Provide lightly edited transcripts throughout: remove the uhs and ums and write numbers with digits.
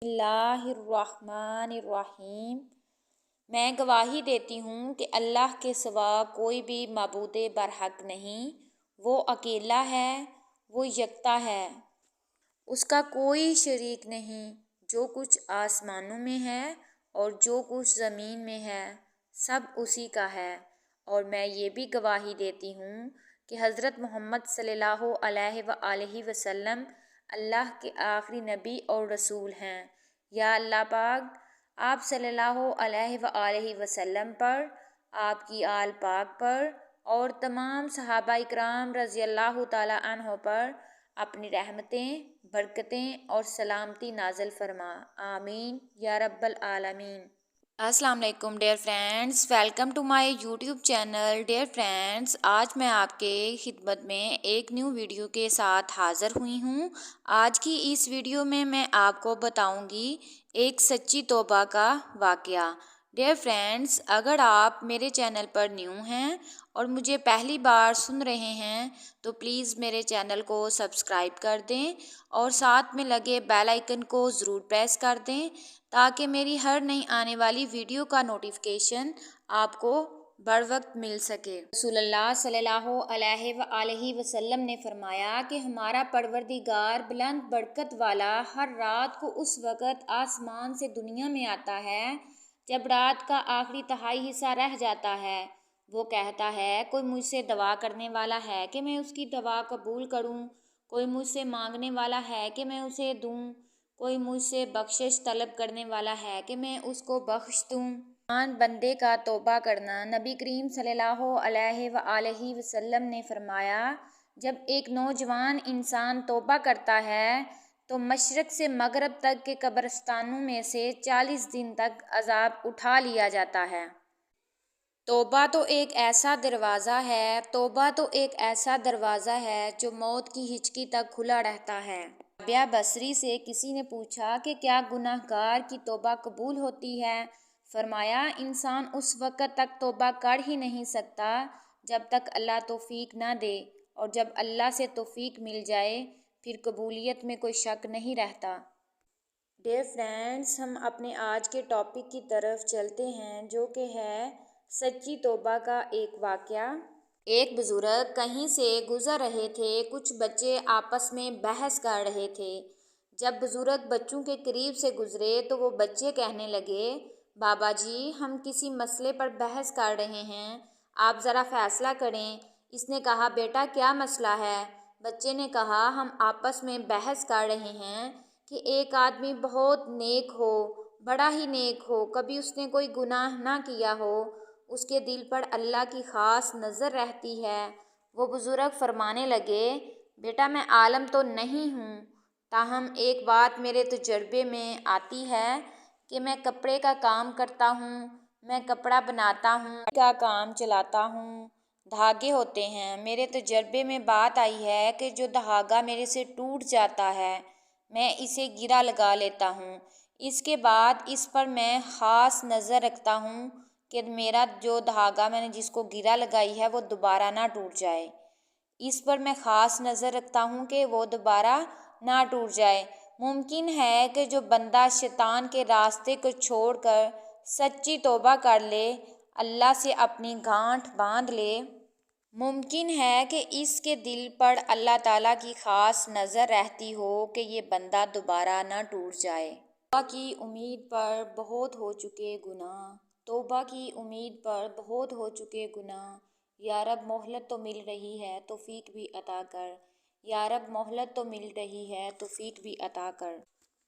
बिस्मिल्लाहिर्रहमानिर्रहीम। मैं गवाही देती हूँ कि अल्लाह के सिवा कोई भी माबूद बरहक नहीं। वो अकेला है, वो यकता है, उसका कोई शरीक नहीं। जो कुछ आसमानों में है और जो कुछ ज़मीन में है सब उसी का है। और मैं ये भी गवाही देती हूँ कि हज़रत मोहम्मद सल्लल्लाहु अलैहि वसल्लम अल्लाह के आखिरी नबी और रसूल हैं। या अल्लाह पाक आप सल्लल्लाहु अलैहि वसल्लम पर, आपकी आल पाक पर और तमाम सहाबा इकराम रज़ी अल्लाह ताला अन्हो पर अपनी रहमतें, बरकतें और सलामती नाज़िल फरमा। आमीन या रब्बल आलमीन। अस्सलाम वालेकुम dear friends, welcome to my YouTube channel. Dear friends, आज मैं आपके खिदमत में एक न्यू वीडियो के साथ हाज़िर हुई हूँ। आज की इस वीडियो में मैं आपको बताऊँगी एक सच्ची तौबा का वाक़या। डियर फ्रेंड्स, अगर आप मेरे चैनल पर न्यू हैं और मुझे पहली बार सुन रहे हैं तो प्लीज़ मेरे चैनल को सब्सक्राइब कर दें और साथ में लगे बेल आइकन को ज़रूर प्रेस कर दें ताकि मेरी हर नई आने वाली वीडियो का नोटिफिकेशन आपको बर वक्त मिल सके। रसूलुल्लाह सल्लल्लाहु अलैहि वसल्लम ने फरमाया कि हमारा परवरदिगार बुलंद बरकत वाला हर रात को उस वक़्त आसमान से दुनिया में आता है जब रात का आखिरी तिहाई हिस्सा रह जाता है। वो कहता है, कोई मुझसे दवा करने वाला है कि मैं उसकी दवा कबूल करूं? कोई मुझसे मांगने वाला है कि मैं उसे दूं? कोई मुझसे बख्शिश तलब करने वाला है कि मैं उसको बख्श दूं? बंदे का तौबा करना। नबी करीम सल्लल्लाहु अलैहि वसल्लम ने फरमाया, जब एक नौजवान इंसान तौबा करता है तो मशरक़ से मगरब तक के कब्रिस्तानों में से 40 दिन तक अज़ाब उठा लिया जाता है। तौबा तो एक ऐसा दरवाज़ा है जो मौत की हिचकी तक खुला रहता है। राबिया बसरी से किसी ने पूछा कि क्या गुनाहगार की तौबा कबूल होती है? फरमाया, इंसान उस वक़्त तक तौबा कर ही नहीं सकता जब तक अल्लाह तौफीक ना दे, और जब अल्लाह से तौफीक मिल जाए फिर कबूलियत में कोई शक नहीं रहता। डियर फ्रेंड्स, हम अपने आज के टॉपिक की तरफ चलते हैं जो कि है सच्ची तौबा का एक वाक़या। एक बुज़ुर्ग कहीं से गुज़र रहे थे। कुछ बच्चे आपस में बहस कर रहे थे। जब बुज़ुर्ग बच्चों के करीब से गुज़रे तो वो बच्चे कहने लगे, बाबा जी, हम किसी मसले पर बहस कर रहे हैं, आप ज़रा फ़ैसला करें। इसने कहा, बेटा क्या मसला है? बच्चे ने कहा, हम आपस में बहस कर रहे हैं कि एक आदमी बहुत नेक हो, बड़ा ही नेक हो, कभी उसने कोई गुनाह ना किया हो, उसके दिल पर अल्लाह की ख़ास नज़र रहती है। वो बुज़ुर्ग फरमाने लगे, बेटा मैं आलम तो नहीं हूँ, ताहम एक बात मेरे तजर्बे में आती है कि मैं कपड़े का काम करता हूँ, मैं कपड़ा बनाता हूँ, का काम चलाता हूँ, धागे होते हैं। मेरे तजर्बे में बात आई है कि जो धागा मेरे से टूट जाता है मैं इसे गिरा लगा लेता हूँ। इसके बाद इस पर मैं ख़ास नज़र रखता हूँ कि मेरा जो धागा मैंने जिसको गिरा लगाई है वो दोबारा ना टूट जाए। इस पर मैं ख़ास नज़र रखता हूँ कि वो दोबारा ना टूट जाए। मुमकिन है कि जो बंदा शैतान के रास्ते को छोड़कर सच्ची तौबा कर ले, अल्लाह से अपनी गांठ बांध ले, मुमकिन है कि इसके दिल पर अल्लाह ताला की ख़ास नज़र रहती हो कि ये बंदा दोबारा न टूट जाए। तौबा की उम्मीद पर बहुत हो चुके गुनाह, तौबा की उम्मीद पर बहुत हो चुके गुनाह, या रब मोहलत तो मिल रही है तौफीक भी अता कर, या रब मोहलत तो मिल रही है तौफीक भी अता कर।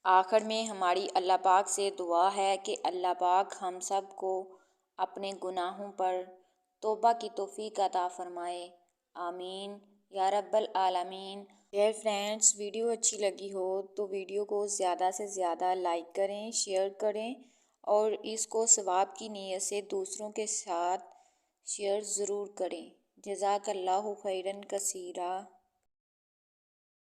आखिर में हमारी अल्लाह पाक से दुआ है कि अल्लाह पाक हम सब को अपने गुनाहों पर तौबा की तौफीक अता फरमाए। आमीन या रब्बल आलमीन। डियर फ्रेंड्स, वीडियो अच्छी लगी हो तो वीडियो को ज़्यादा से ज़्यादा लाइक करें, शेयर करें और इसको सवाब की नीयत से दूसरों के साथ शेयर ज़रूर करें। जज़ाकल्लाहु खैरन कसीरा।